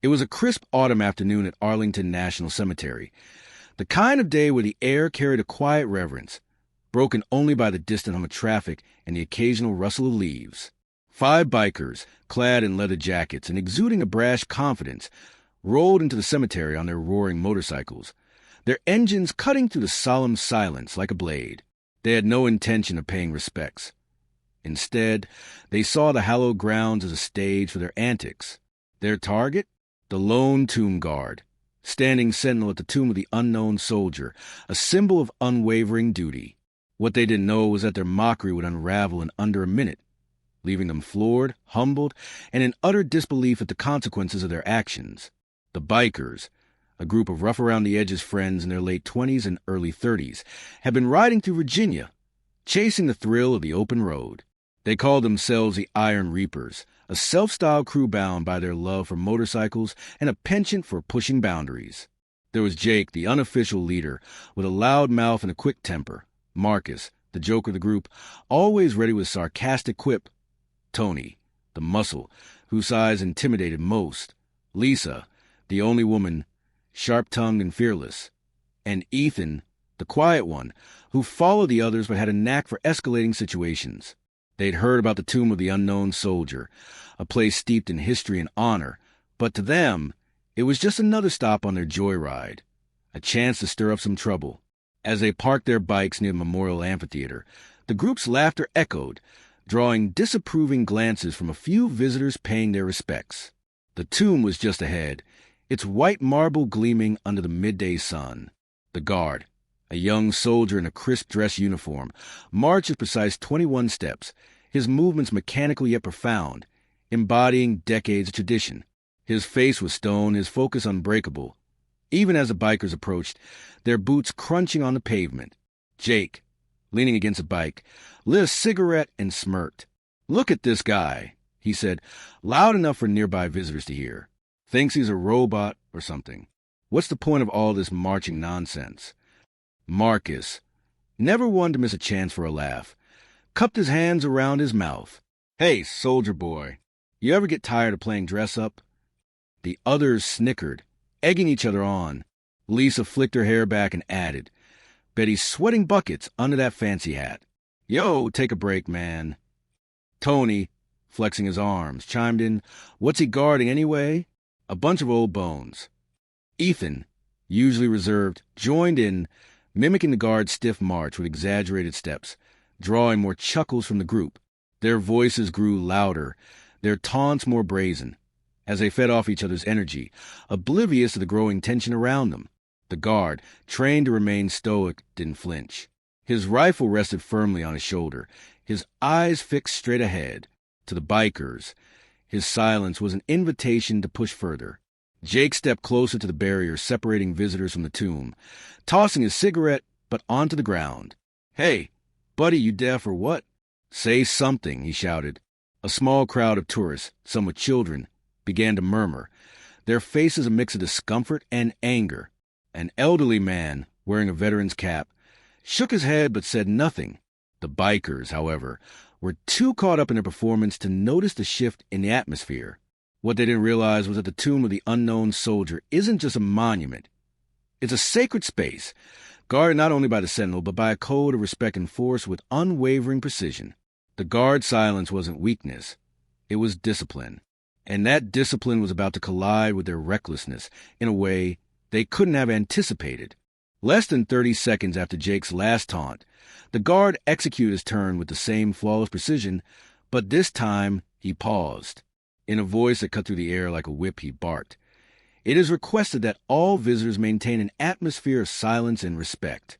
It was a crisp autumn afternoon at Arlington National Cemetery, the kind of day where the air carried a quiet reverence, broken only by the distant hum of traffic and the occasional rustle of leaves. 5 bikers, clad in leather jackets and exuding a brash confidence, rolled into the cemetery on their roaring motorcycles, their engines cutting through the solemn silence like a blade. They had no intention of paying respects. Instead, they saw the hallowed grounds as a stage for their antics. Their target? The lone tomb guard, standing sentinel at the tomb of the unknown soldier, a symbol of unwavering duty. What they didn't know was that their mockery would unravel in under a minute, leaving them floored, humbled, and in utter disbelief at the consequences of their actions. The bikers, a group of rough-around-the-edges friends in their late 20s and early 30s, had been riding through Virginia, chasing the thrill of the open road. They called themselves the Iron Reapers, a self-styled crew bound by their love for motorcycles and a penchant for pushing boundaries. There was Jake, the unofficial leader, with a loud mouth and a quick temper. Marcus, the joke of the group, always ready with sarcastic quip. Tony, the muscle, whose size intimidated most. Lisa, the only woman, sharp-tongued and fearless. And Ethan, the quiet one, who followed the others but had a knack for escalating situations. They'd heard about the tomb of the unknown soldier, a place steeped in history and honor, but to them, it was just another stop on their joyride, a chance to stir up some trouble. As they parked their bikes near the Memorial Amphitheater, the group's laughter echoed, drawing disapproving glances from a few visitors paying their respects. The tomb was just ahead, its white marble gleaming under the midday sun. The guard, a young soldier in a crisp dress uniform, marched at precise 21 steps, his movements mechanical yet profound, embodying decades of tradition. His face was stone, his focus unbreakable. Even as the bikers approached, their boots crunching on the pavement. Jake, leaning against a bike, lit a cigarette and smirked. "Look at this guy," he said, loud enough for nearby visitors to hear. "Thinks he's a robot or something. What's the point of all this marching nonsense?" Marcus, never one to miss a chance for a laugh, cupped his hands around his mouth. "Hey, soldier boy, you ever get tired of playing dress-up?" The others snickered, egging each other on. Lisa flicked her hair back and added, "Bet he's sweating buckets under that fancy hat. Yo, take a break, man." Tony, flexing his arms, chimed in, "What's he guarding anyway? A bunch of old bones." Ethan, usually reserved, joined in, mimicking the guard's stiff march with exaggerated steps, drawing more chuckles from the group. Their voices grew louder, their taunts more brazen, as they fed off each other's energy, oblivious of the growing tension around them. The guard, trained to remain stoic, didn't flinch. His rifle rested firmly on his shoulder, his eyes fixed straight ahead. To the bikers, his silence was an invitation to push further. Jake stepped closer to the barrier separating visitors from the tomb, tossing his cigarette, but onto the ground. "Hey, buddy, you deaf or what? Say something," he shouted. A small crowd of tourists, some with children, began to murmur, their faces a mix of discomfort and anger. An elderly man, wearing a veteran's cap, shook his head but said nothing. The bikers, however, were too caught up in their performance to notice the shift in the atmosphere. What they didn't realize was that the tomb of the unknown soldier isn't just a monument. It's a sacred space, guarded not only by the sentinel, but by a code of respect enforced with unwavering precision. The guard's silence wasn't weakness. It was discipline. And that discipline was about to collide with their recklessness in a way they couldn't have anticipated. Less than 30 seconds after Jake's last taunt, the guard executed his turn with the same flawless precision, but this time he paused. In a voice that cut through the air like a whip, he barked, "It is requested that all visitors maintain an atmosphere of silence and respect."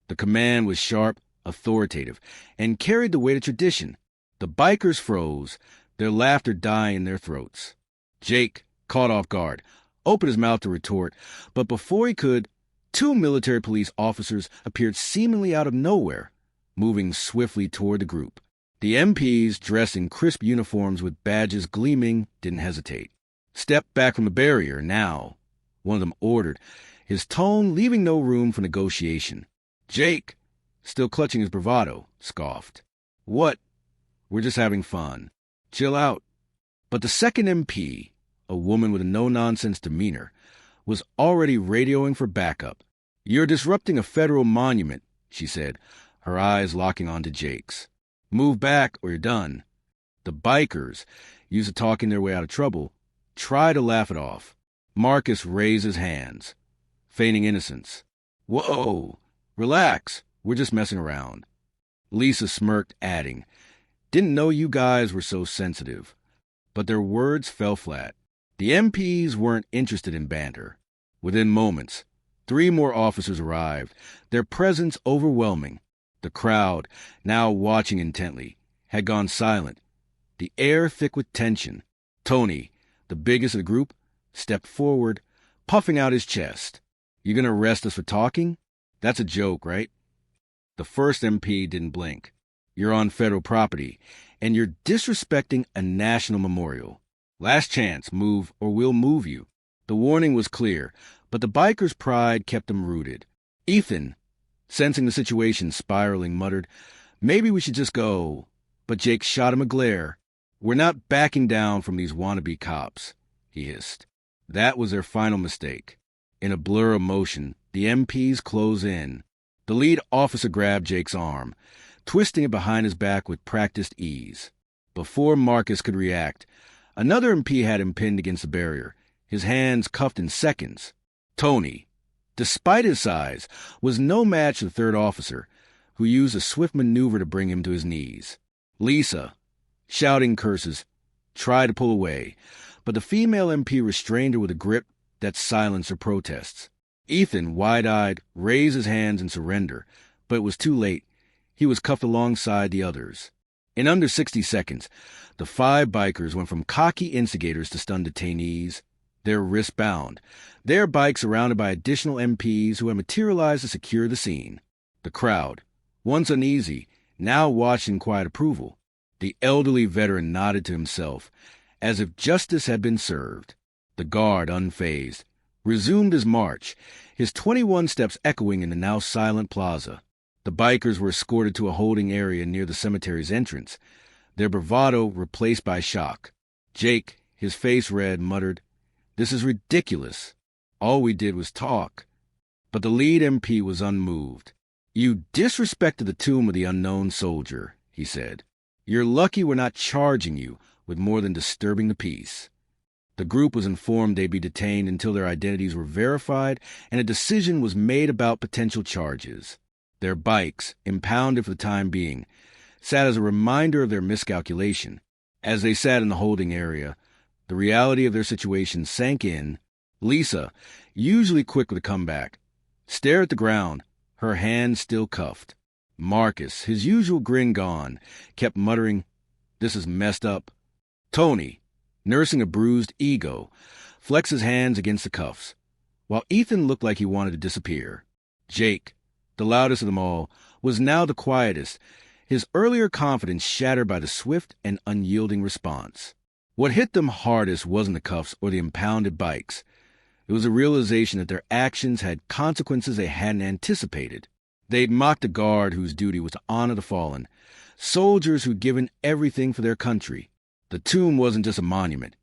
The command was sharp, authoritative, and carried the weight of tradition. The bikers froze, their laughter dying in their throats. Jake, caught off guard, opened his mouth to retort, but before he could, 2 military police officers appeared seemingly out of nowhere, moving swiftly toward the group. The MPs, dressed in crisp uniforms with badges gleaming, didn't hesitate. "Step back from the barrier, now," one of them ordered, his tone leaving no room for negotiation. Jake, still clutching his bravado, scoffed. "What? We're just having fun. Chill out." But the second MP, a woman with a no-nonsense demeanor, was already radioing for backup. "You're disrupting a federal monument," she said, her eyes locking onto Jake's. "Move back or you're done." The bikers, used to talking their way out of trouble, tried to laugh it off. Marcus raised his hands, feigning innocence. "Whoa, relax, we're just messing around." Lisa smirked, adding, "Didn't know you guys were so sensitive." But their words fell flat. The MPs weren't interested in banter. Within moments, 3 more officers arrived, their presence overwhelming. The crowd, now watching intently, had gone silent, the air thick with tension. Tony, the biggest of the group, stepped forward, puffing out his chest. "You gonna arrest us for talking? That's a joke, right?" The first MP didn't blink. "You're on federal property, and you're disrespecting a national memorial. Last chance, move or we'll move you." The warning was clear, but the biker's pride kept them rooted. Ethan, sensing the situation spiraling, muttered, "Maybe we should just go." But Jake shot him a glare. "We're not backing down from these wannabe cops," he hissed. That was their final mistake. In a blur of motion, the MPs close in. The lead officer grabbed Jake's arm, twisting it behind his back with practiced ease. Before Marcus could react, another MP had him pinned against the barrier, his hands cuffed in seconds. Tony, despite his size, was no match for the third officer, who used a swift maneuver to bring him to his knees. Lisa, shouting curses, tried to pull away, but the female MP restrained her with a grip that silenced her protests. Ethan, wide-eyed, raised his hands in surrender, but it was too late. He was cuffed alongside the others. In under 60 seconds, the 5 bikers went from cocky instigators to stunned detainees, their wrists bound, their bikes surrounded by additional MPs who had materialized to secure the scene. The crowd, once uneasy, now watched in quiet approval. The elderly veteran nodded to himself, as if justice had been served. The guard, unfazed, resumed his march, his 21 steps echoing in the now silent plaza. The bikers were escorted to a holding area near the cemetery's entrance, their bravado replaced by shock. Jake, his face red, muttered, "This is ridiculous. All we did was talk." But the lead MP was unmoved. "You disrespected the tomb of the unknown soldier," he said. "You're lucky we're not charging you with more than disturbing the peace." The group was informed they'd be detained until their identities were verified and a decision was made about potential charges. Their bikes, impounded for the time being, sat as a reminder of their miscalculation. As they sat in the holding area, the reality of their situation sank in. Lisa, usually quick with a comeback, stared at the ground, her hands still cuffed. Marcus, his usual grin gone, kept muttering, "This is messed up." Tony, nursing a bruised ego, flexed his hands against the cuffs, while Ethan looked like he wanted to disappear. Jake, the loudest of them all, was now the quietest, his earlier confidence shattered by the swift and unyielding response. What hit them hardest wasn't the cuffs or the impounded bikes. It was a realization that their actions had consequences they hadn't anticipated. They'd mocked a guard whose duty was to honor the fallen, soldiers who'd given everything for their country. The tomb wasn't just a monument.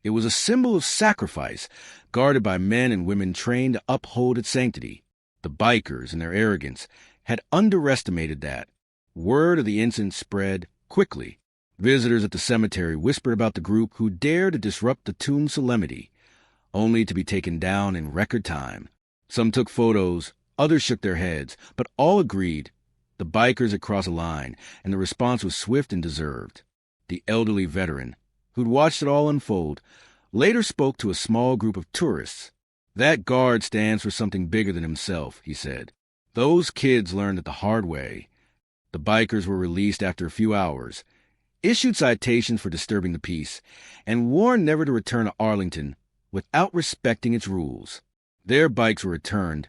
It was a symbol of sacrifice, guarded by men and women trained to uphold its sanctity. The bikers, in their arrogance, had underestimated that. Word of the incident spread quickly. Visitors at the cemetery whispered about the group who dared to disrupt the tomb solemnity, only to be taken down in record time. Some took photos, others shook their heads, but all agreed the bikers had crossed a line, and the response was swift and deserved. The elderly veteran, who'd watched it all unfold, later spoke to a small group of tourists. "That guard stands for something bigger than himself," he said. "Those kids learned it the hard way." The bikers were released after a few hours, issued citations for disturbing the peace, and warned never to return to Arlington without respecting its rules. Their bikes were returned,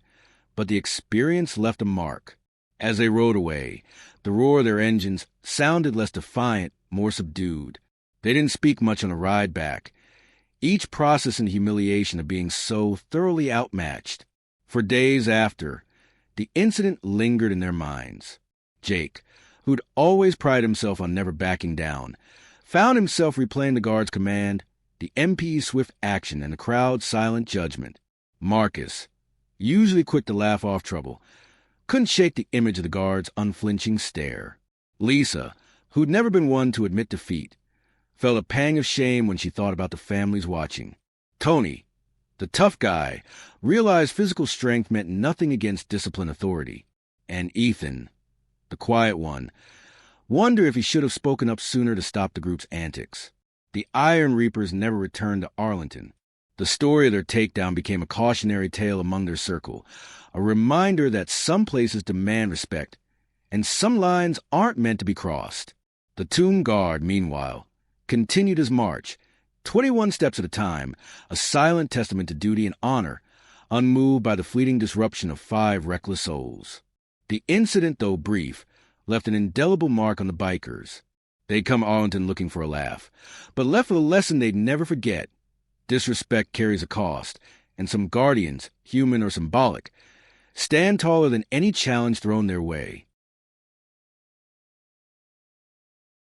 but the experience left a mark. As they rode away, the roar of their engines sounded less defiant, more subdued. They didn't speak much on the ride back, each processing the humiliation of being so thoroughly outmatched. For days after, the incident lingered in their minds. Jake, who'd always prided himself on never backing down, found himself replaying the guard's command, the MP's swift action and the crowd's silent judgment. Marcus, usually quick to laugh off trouble, couldn't shake the image of the guard's unflinching stare. Lisa, who'd never been one to admit defeat, felt a pang of shame when she thought about the families watching. Tony, the tough guy, realized physical strength meant nothing against disciplined authority. And Ethan, the quiet one, wondered if he should have spoken up sooner to stop the group's antics. The Iron Reapers never returned to Arlington. The story of their takedown became a cautionary tale among their circle, a reminder that some places demand respect, and some lines aren't meant to be crossed. The Tomb Guard, meanwhile, continued his march, 21 steps at a time, a silent testament to duty and honor, unmoved by the fleeting disruption of 5 reckless souls. The incident, though brief, left an indelible mark on the bikers. They'd come to Arlington looking for a laugh, but left with a lesson they'd never forget. Disrespect carries a cost, and some guardians, human or symbolic, stand taller than any challenge thrown their way.